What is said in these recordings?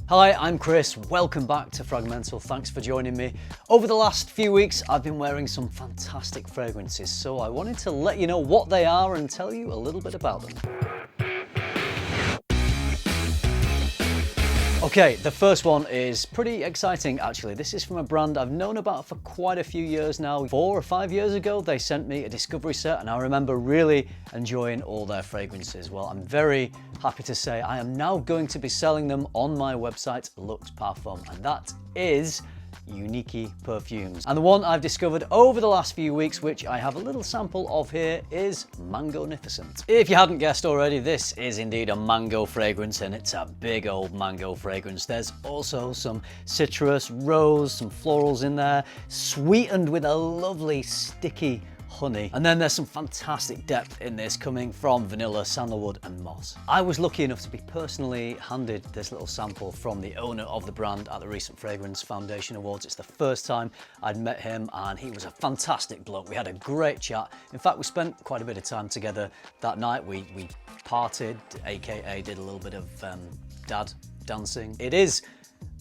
Hi, I'm Chris. Welcome back to FRAG-MENTAL. Thanks for joining me. Over the last few weeks, I've been wearing some fantastic fragrances, so I wanted to let you know what they are and tell you a little bit about them. Okay, the first one is pretty exciting actually. This is from a brand I've known about for quite a few years now. 4 or 5 years ago, they sent me a discovery set and I remember really enjoying all their fragrances. Well, I'm very happy to say I am now going to be selling them on my website, Luxe Parfum, and that is Unique Perfumes. And the one I've discovered over the last few weeks, which I have a little sample of here, is Mangonificient. If you hadn't guessed already, this is indeed a mango fragrance, and it's a big old mango fragrance. There's also some citrus, rose, some florals in there, sweetened with a lovely sticky honey. And then there's some fantastic depth in this coming from vanilla, sandalwood and moss. I was lucky enough to be personally handed this little sample from the owner of the brand at the recent Fragrance Foundation Awards. It's the first time I'd met him and he was a fantastic bloke. We had a great chat. In fact, we spent quite a bit of time together that night. We partied, aka did a little bit of dad dancing. It is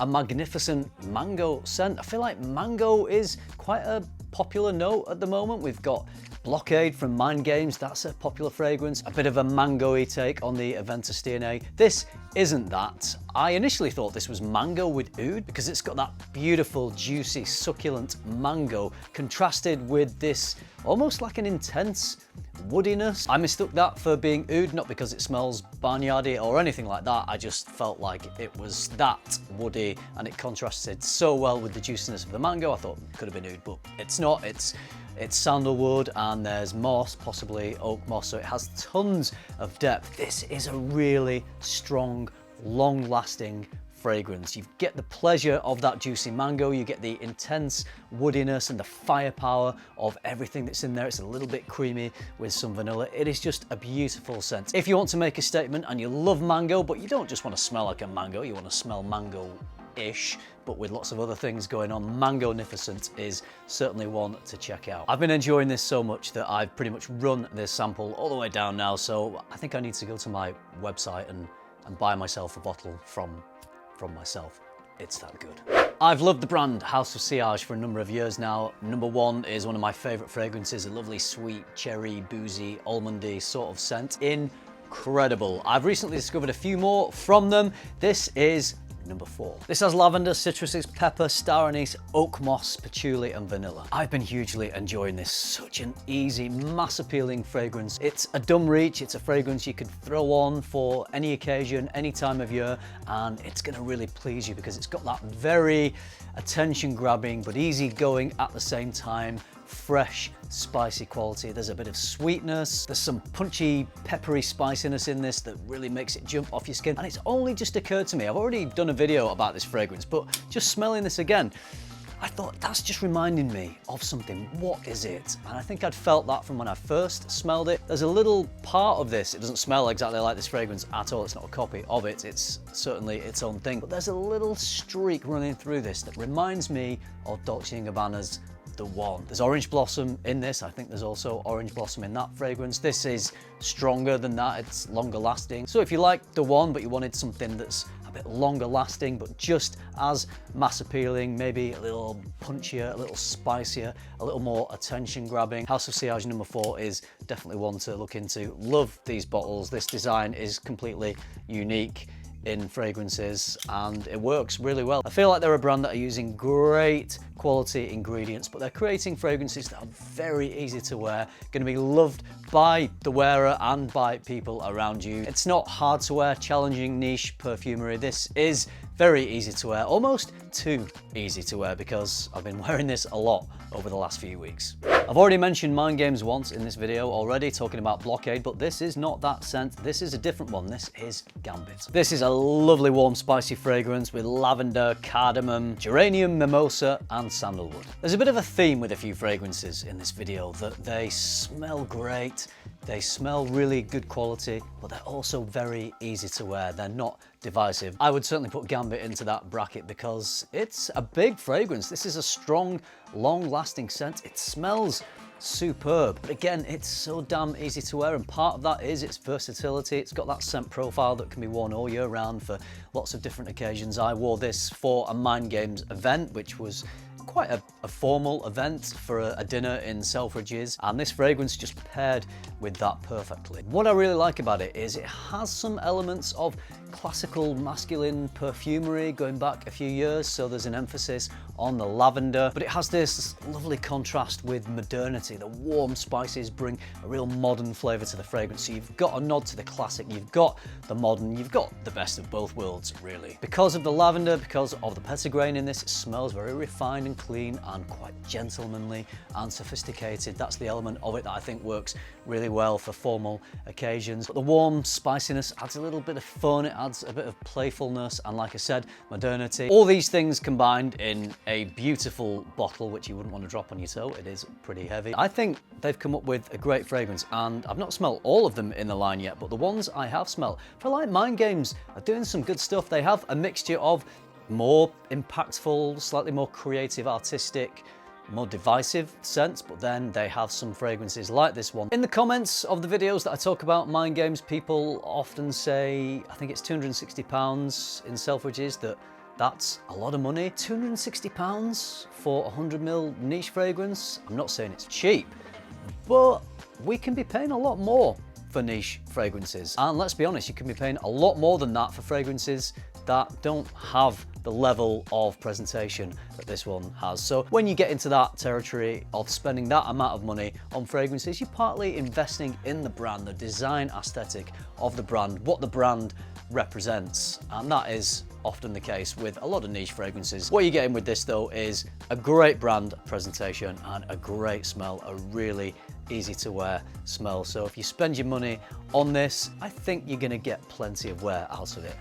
a magnificent mango scent. I feel like mango is quite a popular note at the moment. We've got Blockade from Mind Games, that's a popular fragrance. A bit of a mango-y take on the AVENTUS DNA. This isn't that. I initially thought this was mango with oud because it's got that beautiful, juicy, succulent mango contrasted with this almost like an intense woodiness. I mistook that for being oud, not because it smells barnyardy or anything like that. I just felt like it was that woody and it contrasted so well with the juiciness of the mango. I thought it could have been oud, but it's not. It's sandalwood and there's moss, possibly oak moss, so it has tons of depth. This is a really strong, long-lasting fragrance. You get the pleasure of that juicy mango, you get the intense woodiness and the firepower of everything that's in there. It's a little bit creamy with some vanilla. It is just a beautiful scent. If you want to make a statement and you love mango, but you don't just want to smell like a mango, you want to smell mango-ish, but with lots of other things going on, Mangonificient is certainly one to check out. I've been enjoying this so much that I've pretty much run this sample all the way down now, so I think I need to go to my website and buy myself a bottle from myself. It's that good. I've loved the brand House of Sillage for a number of years now. Number one is one of my favorite fragrances, a lovely sweet cherry, boozy, almondy sort of scent. Incredible. I've recently discovered a few more from them. This is number 4. This has lavender, citruses, pepper, star anise, oak moss, patchouli and vanilla. I've been hugely enjoying this. Such an easy, mass appealing fragrance. It's a dumb reach. It's a fragrance you could throw on for any occasion, any time of year, and it's gonna really please you because it's got that very attention grabbing but easy going at the same time, fresh, spicy quality. There's a bit of sweetness, there's some punchy, peppery spiciness in this that really makes it jump off your skin. And it's only just occurred to me, I've already done a video about this fragrance, but just smelling this again, I thought that's just reminding me of something. What is it? And I think I'd felt that from when I first smelled it. There's a little part of this, it doesn't smell exactly like this fragrance at all, it's not a copy of it, it's certainly its own thing, but there's a little streak running through this that reminds me of Dolce & Gabbana's The One. There's orange blossom in this. I think there's also orange blossom in that fragrance. This is stronger than that. It's longer lasting. So if you like The One, but you wanted something that's a bit longer lasting, but just as mass appealing, maybe a little punchier, a little spicier, a little more attention grabbing, House of Sillage number 4 is definitely one to look into. Love these bottles. This design is completely unique in fragrances and it works really well. I feel like they're a brand that are using great quality ingredients, but they're creating fragrances that are very easy to wear, going to be loved by the wearer and by people around you. It's not hard to wear, challenging niche perfumery. This is very easy to wear, almost too easy to wear because I've been wearing this a lot over the last few weeks. I've already mentioned Mind Games once in this video already, talking about Blockade, but this is not that scent. This is a different one. This is Gambit. This is a lovely warm spicy fragrance with lavender, cardamom, geranium, mimosa and sandalwood. There's a bit of a theme with a few fragrances in this video, that they smell great, they smell really good quality, but they're also very easy to wear. They're not divisive. I would certainly put Gambit into that bracket because it's a big fragrance. This is a strong, long-lasting scent. It smells superb. But again, it's so damn easy to wear, and part of that is its versatility. It's got that scent profile that can be worn all year round for lots of different occasions. I wore this for a Mind Games event, which was quite a formal event for a dinner in Selfridges, and this fragrance just paired with that perfectly. What I really like about it is it has some elements of classical masculine perfumery going back a few years, so there's an emphasis on the lavender, but it has this lovely contrast with modernity. The warm spices bring a real modern flavour to the fragrance, so you've got a nod to the classic, you've got the modern, you've got the best of both worlds, really. Because of the lavender, because of the petitgrain in this, it smells very refined and clean and quite gentlemanly and sophisticated. That's the element of it that I think works really well for formal occasions. But the warm spiciness adds a little bit of fun, it adds a bit of playfulness, and like I said, modernity. All these things combined in a beautiful bottle, which you wouldn't want to drop on your toe. It is pretty heavy. I think they've come up with a great fragrance, and I've not smelled all of them in the line yet, but the ones I have smelled, for like Mind Games, are doing some good stuff. They have a mixture of more impactful, slightly more creative, artistic, more divisive scents, but then they have some fragrances like this one. In the comments of the videos that I talk about Mind Games, people often say, I think it's £260 in Selfridges, that's a lot of money. £260 for 100ml niche fragrance? I'm not saying it's cheap, but we can be paying a lot more for niche fragrances. And let's be honest, you can be paying a lot more than that for fragrances that don't have the level of presentation that this one has. So when you get into that territory of spending that amount of money on fragrances, you're partly investing in the brand, the design aesthetic of the brand, what the brand represents. And that is often the case with a lot of niche fragrances. What you're getting with this though is a great brand presentation and a great smell, a really easy to wear smell. So if you spend your money on this, I think you're gonna get plenty of wear out of it.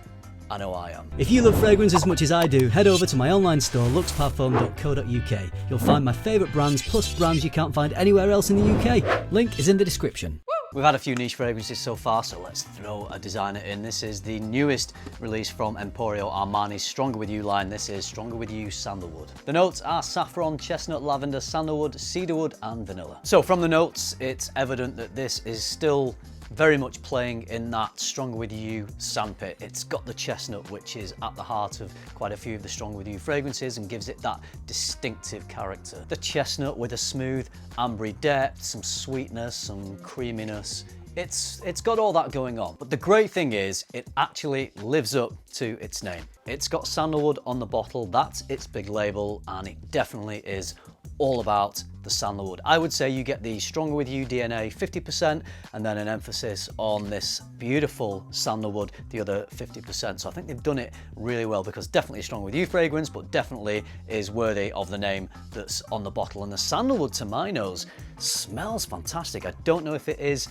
I know I am. If you love fragrance as much as I do, head over to my online store, luxparfum.co.uk. You'll find my favourite brands, plus brands you can't find anywhere else in the UK. Link is in the description. We've had a few niche fragrances so far, so let's throw a designer in. This is the newest release from Emporio Armani's Stronger With You line. This is Stronger With You Sandalwood. The notes are saffron, chestnut, lavender, sandalwood, cedarwood and vanilla. So from the notes, it's evident that this is still very much playing in that Stronger With You sandpit. It's got the chestnut, which is at the heart of quite a few of the Stronger With You fragrances and gives it that distinctive character. The chestnut with a smooth ambery depth, some sweetness, some creaminess. It's got all that going on. But the great thing is it actually lives up to its name. It's got sandalwood on the bottle, that's its big label, and it definitely is all about the sandalwood. I would say you get the Stronger With You DNA 50% and then an emphasis on this beautiful sandalwood, the other 50%. So I think they've done it really well, because definitely a Stronger With You fragrance, but definitely is worthy of the name that's on the bottle. And the sandalwood, to my nose, smells fantastic. I don't know if it is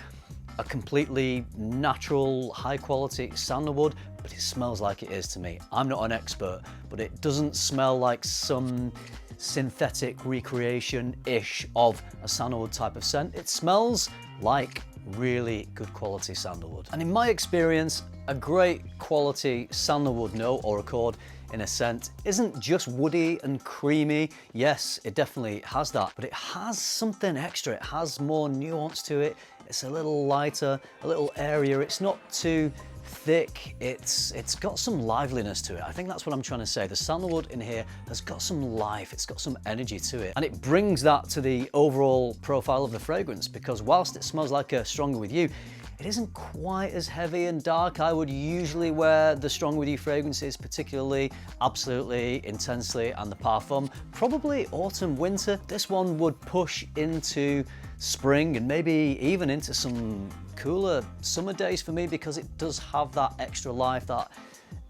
a completely natural, high quality sandalwood, but it smells like it is to me. I'm not an expert, but it doesn't smell like some synthetic recreation-ish of a sandalwood type of scent. It smells like really good quality sandalwood. And in my experience, a great quality sandalwood note or accord in a scent isn't just woody and creamy. Yes, it definitely has that, but it has something extra. It has more nuance to it. It's a little lighter, a little airier. It's not too thick. It's got some liveliness to it. I think that's what I'm trying to say. The sandalwood in here has got some life. It's got some energy to it. And it brings that to the overall profile of the fragrance, because whilst it smells like a Stronger With You, it isn't quite as heavy and dark. I would usually wear the Stronger With You fragrances, particularly Absolutely, Intensely, and the Parfum, probably autumn, winter. This one would push into spring and maybe even into some cooler summer days for me, because it does have that extra life, that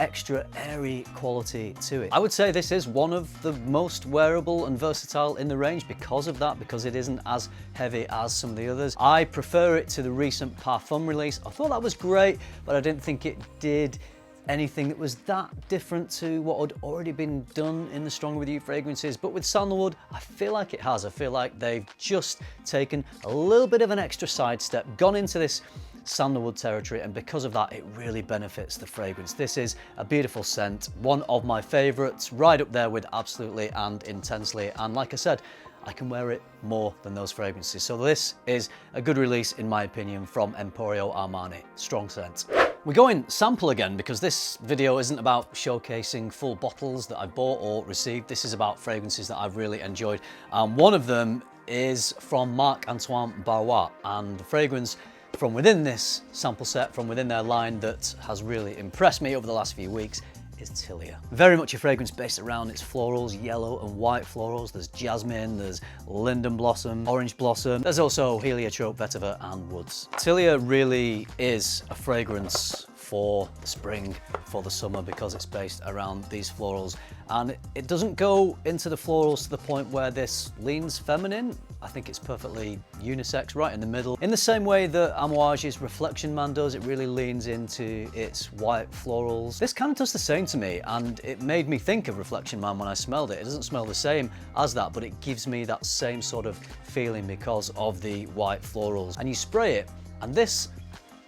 extra airy quality to it. I would say this is one of the most wearable and versatile in the range because of that, because it isn't as heavy as some of the others. I prefer it to the recent Parfum release. I thought that was great, but I didn't think it did anything that was that different to what had already been done in the Stronger With You fragrances. But with sandalwood, I feel like it has. I feel like they've just taken a little bit of an extra sidestep, gone into this sandalwood territory, and because of that, it really benefits the fragrance. This is a beautiful scent, one of my favorites, right up there with Absolutely and Intensely. And like I said, I can wear it more than those fragrances. So this is a good release in my opinion from Emporio Armani. Strong scent. We're going sample again because this video isn't about showcasing full bottles that I've bought or received. This is about fragrances that I've really enjoyed. One of them is from Marc-Antoine Barrois, and the fragrance from within this sample set, from within their line, that has really impressed me over the last few weeks is Tillia. Very much a fragrance based around its florals, yellow and white florals. There's jasmine, there's linden blossom, orange blossom. There's also heliotrope, vetiver and woods. Tillia really is a fragrance for the spring, for the summer, because it's based around these florals, and it doesn't go into the florals to the point where this leans feminine. I think it's perfectly unisex, right in the middle. In the same way that Amouage's Reflection Man does, it really leans into its white florals. This kind of does the same to me, and it made me think of Reflection Man when I smelled it. It doesn't smell the same as that, but it gives me that same sort of feeling because of the white florals. And you spray it, and this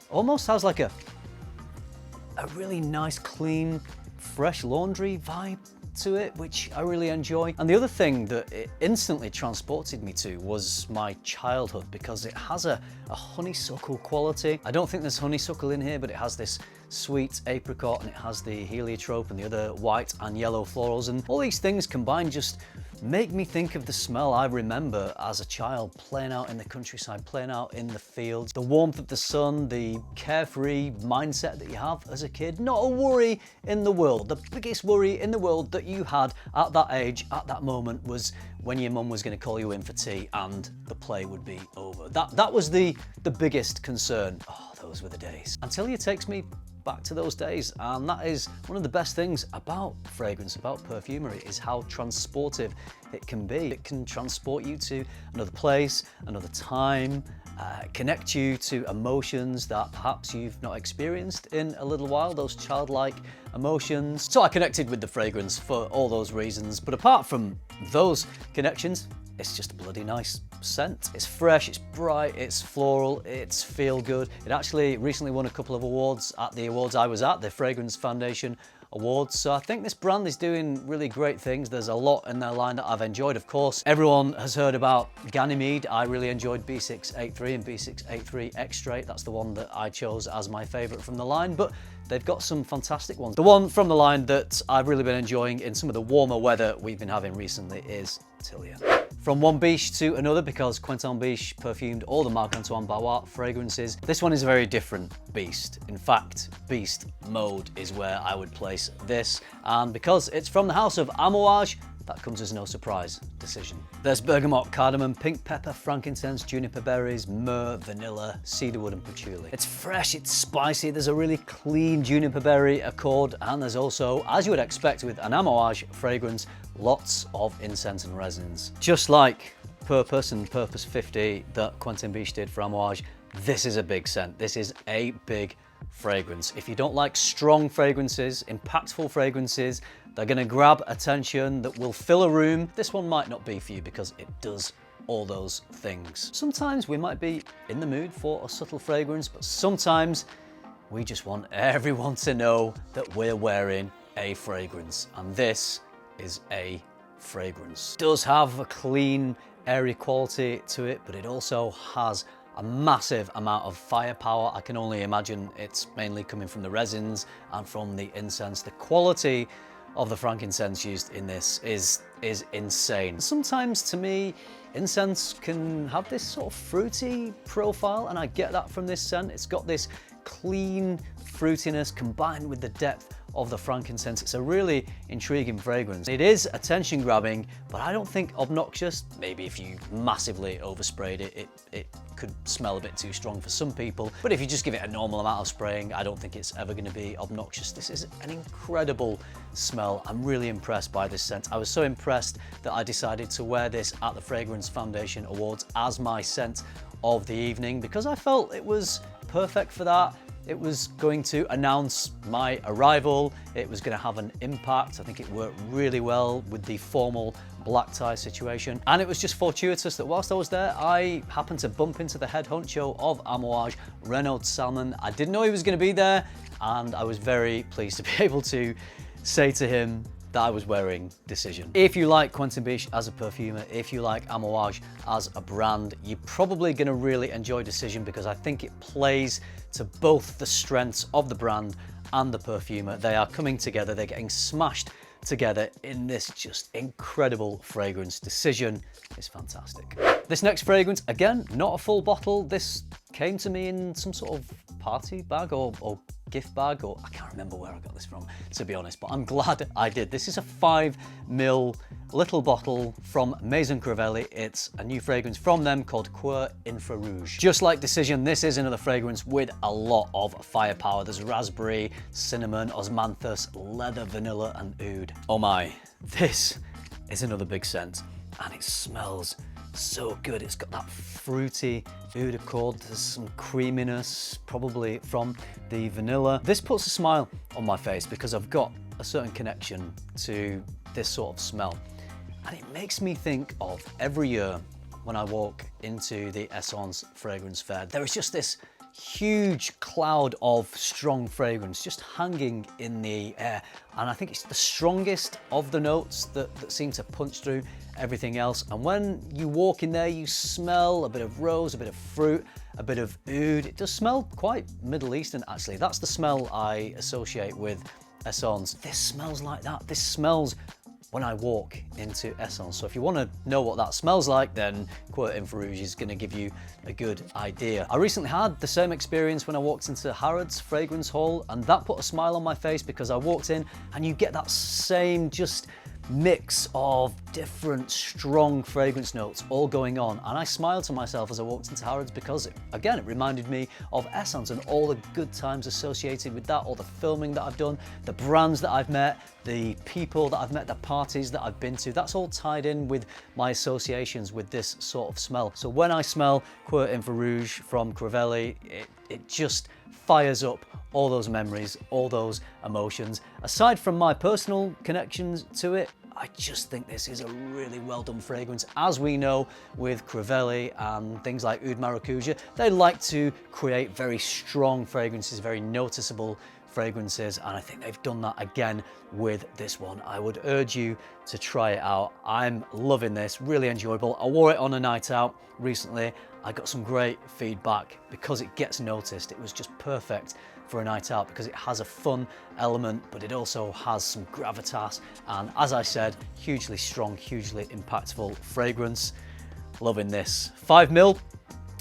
almost has like a really nice, clean, fresh laundry vibe to it, which I really enjoy. And the other thing that it instantly transported me to was my childhood, because it has a honeysuckle quality. I don't think there's honeysuckle in here, but it has this sweet apricot, and it has the heliotrope and the other white and yellow florals, and all these things combined just make me think of the smell I remember as a child, playing out in the countryside, playing out in the fields, the warmth of the sun, the carefree mindset that you have as a kid, not a worry in the world. The biggest worry in the world that you had at that age, at that moment, was when your mum was going to call you in for tea and the play would be over. That was the biggest concern. Oh, those were the days. Until you takes me back to those days, and that is one of the best things about fragrance, about perfumery, is how transportive it can be. It can transport you to another place, another time, connect you to emotions that perhaps you've not experienced in a little while, those childlike emotions. So I connected with the fragrance for all those reasons, but apart from those connections, it's just a bloody nice scent. It's fresh, it's bright, it's floral, it's feel good. It actually recently won a couple of awards at the awards I was at, the Fragrance Foundation Awards. So I think this brand is doing really great things. There's a lot in their line that I've enjoyed, of course. Everyone has heard about Ganymede. I really enjoyed B683 and B683 X-Straight. That's the one that I chose as my favorite from the line, but they've got some fantastic ones. The one from the line that I've really been enjoying in some of the warmer weather we've been having recently is Tillia. From one biche to another, because Quentin Biche perfumed all the Marc-Antoine Barrois fragrances, this one is a very different beast. In fact, beast mode is where I would place this, and because it's from the house of Amouage, that comes as no surprise decision. There's bergamot, cardamom, pink pepper, frankincense, juniper berries, myrrh, vanilla, cedarwood and patchouli. It's fresh, it's spicy, there's a really clean juniper berry accord, and there's also, as you would expect with an Amouage fragrance, lots of incense and resins. Just like Purpose and Purpose 50 that Quentin Biche did for Amouage, this is a big scent. This is a big fragrance. If you don't like strong fragrances, impactful fragrances, they're gonna grab attention, that will fill a room, this one might not be for you because it does all those things. Sometimes we might be in the mood for a subtle fragrance, but sometimes we just want everyone to know that we're wearing a fragrance, and this is a fragrance. It does have a clean, airy quality to it, but it also has a massive amount of firepower. I can only imagine it's mainly coming from the resins and from the incense. The quality of the frankincense used in this is insane. Sometimes, to me, incense can have this sort of fruity profile, and I get that from this scent. It's got this clean fruitiness combined with the depth of the frankincense. It's a really intriguing fragrance. It is attention grabbing, but I don't think obnoxious. Maybe if you massively oversprayed it, it could smell a bit too strong for some people. But if you just give it a normal amount of spraying, I don't think it's ever going to be obnoxious. This is an incredible smell. I'm really impressed by this scent. I was so impressed that I decided to wear this at the Fragrance Foundation Awards as my scent of the evening, because I felt it was perfect for that. It was going to announce my arrival. It was going to have an impact. I think it worked really well with the formal black tie situation. And it was just fortuitous that whilst I was there, I happened to bump into the head honcho of Amouage, Renaud Salmon. I didn't know he was going to be there, and I was very pleased to be able to say to him that I was wearing Decision. If you like Quentin Biche as a perfumer, if you like Amouage as a brand, you're probably going to really enjoy Decision, because I think it plays to both the strengths of the brand and the perfumer. They are coming together, they're getting smashed together in this just incredible fragrance. Decision is fantastic. This next fragrance, again, not a full bottle. This came to me in some sort of party bag or gift bag, or I can't remember where I got this from, to be honest, but I'm glad I did. This is a 5 ml little bottle from Maison Crivelli. It's a new fragrance from them called Cuir Infra Rouge. Just like Decision, this is another fragrance with a lot of firepower. There's raspberry, cinnamon, osmanthus, leather, vanilla, and oud. Oh my, this is another big scent, and it smells so good. It's got that fruity oud accord. There's some creaminess, probably from the vanilla. This puts a smile on my face because I've got a certain connection to this sort of smell. And it makes me think of every year when I walk into the Essence Fragrance Fair. There is just this huge cloud of strong fragrance just hanging in the air. And I think it's the strongest of the notes that seem to punch through everything else. And when you walk in there, you smell a bit of rose, a bit of fruit, a bit of oud. It does smell quite Middle Eastern, actually. That's the smell I associate with Essence. This smells like that. This smells when I walk into Essence. So if you want to know what that smells like, then Cuir Infra Rouge is going to give you a good idea. I recently had the same experience when I walked into Harrods Fragrance Hall, and that put a smile on my face because I walked in and you get that same just mix of different strong fragrance notes all going on, and I smiled to myself as I walked into Harrods because again, it reminded me of Essence and all the good times associated with that, all the filming that I've done, the brands that I've met, the people that I've met, the parties that I've been to. That's all tied in with my associations with this sort of smell. So when I smell Cuir Infra Rouge from Crivelli, it just fires up all those memories, all those emotions. Aside from my personal connections to it, I just think this is a really well done fragrance. As we know with Crivelli and things like Oud Maracuja, they like to create very strong fragrances, very noticeable fragrances, and I think they've done that again with this one. I would urge you to try it out. I'm loving this, really enjoyable. I wore it on a night out recently. I got some great feedback because it gets noticed. It was just perfect for a night out because it has a fun element, but it also has some gravitas. And as I said, hugely strong, hugely impactful fragrance. Loving this. 5 ml,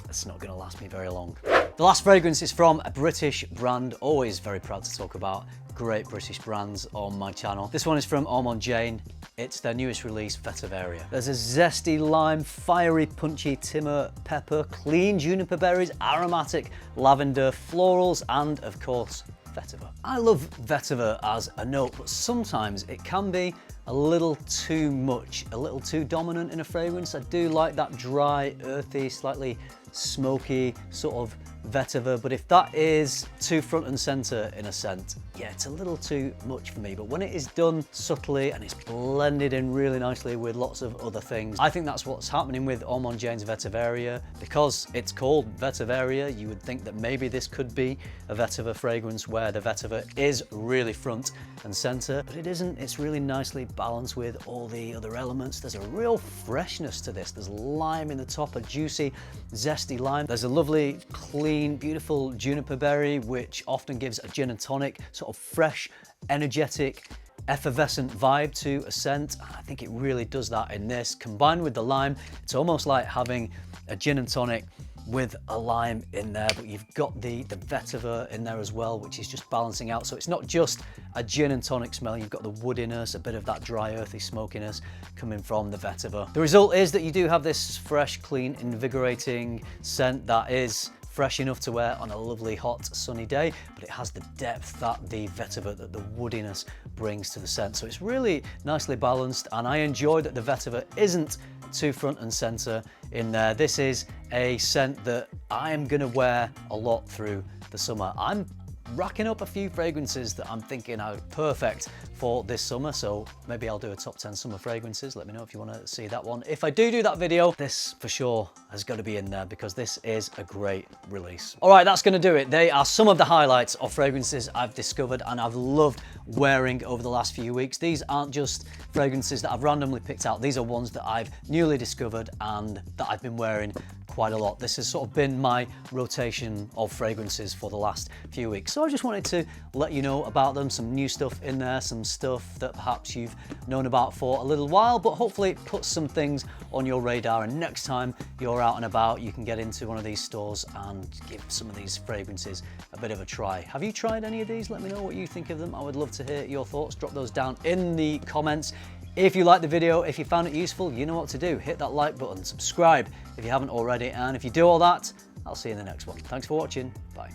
it's not gonna last me very long. The last fragrance is from a British brand. Always very proud to talk about great British brands on my channel. This one is from Ormonde Jayne. It's their newest release, Vetiveria. There's a zesty lime, fiery, punchy timber, pepper, clean juniper berries, aromatic lavender, florals, and of course, vetiver. I love vetiver as a note, but sometimes it can be a little too much, a little too dominant in a fragrance. I do like that dry, earthy, slightly smoky sort of vetiver, but if that is too front and center in a scent, yeah, it's a little too much for me. But when it is done subtly and it's blended in really nicely with lots of other things, I think that's what's happening with Ormonde Jayne's Vetiveria. Because it's called Vetiveria, you would think that maybe this could be a vetiver fragrance where the vetiver is really front and center, but it isn't. It's really nicely balanced with all the other elements. There's a real freshness to this. There's lime in the top, a juicy, zesty lime. There's a lovely, clean, beautiful juniper berry, which often gives a gin and tonic, sort of fresh, energetic, effervescent vibe to a scent. I think it really does that in this. Combined with the lime, it's almost like having a gin and tonic with a lime in there, but you've got the vetiver in there as well, which is just balancing out. So it's not just a gin and tonic smell, you've got the woodiness, a bit of that dry earthy smokiness coming from the vetiver. The result is that you do have this fresh, clean, invigorating scent that is fresh enough to wear on a lovely hot sunny day, but it has the depth that the vetiver, that the woodiness brings to the scent. So it's really nicely balanced, and I enjoy that the vetiver isn't too front and center in there. This is a scent that I am gonna wear a lot through the summer. I'm racking up a few fragrances that I'm thinking are perfect for this summer, so maybe I'll do a top 10 summer fragrances. Let me know if you want to see that one. If I do that video, this for sure has got to be in there because this is a great release. All right, that's going to do it. They are some of the highlights of fragrances I've discovered and I've loved wearing over the last few weeks. These aren't just fragrances that I've randomly picked out. These are ones that I've newly discovered and that I've been wearing quite a lot. This has sort of been my rotation of fragrances for the last few weeks. So I just wanted to let you know about them, some new stuff in there, some stuff that perhaps you've known about for a little while, but hopefully it puts some things on your radar, and next time you're out and about, you can get into one of these stores and give some of these fragrances a bit of a try. Have you tried any of these? Let me know what you think of them. I would love to hear your thoughts. Drop those down in the comments. If you liked the video, if you found it useful, you know what to do. Hit that like button, subscribe if you haven't already, and if you do all that, I'll see you in the next one. Thanks for watching. Bye.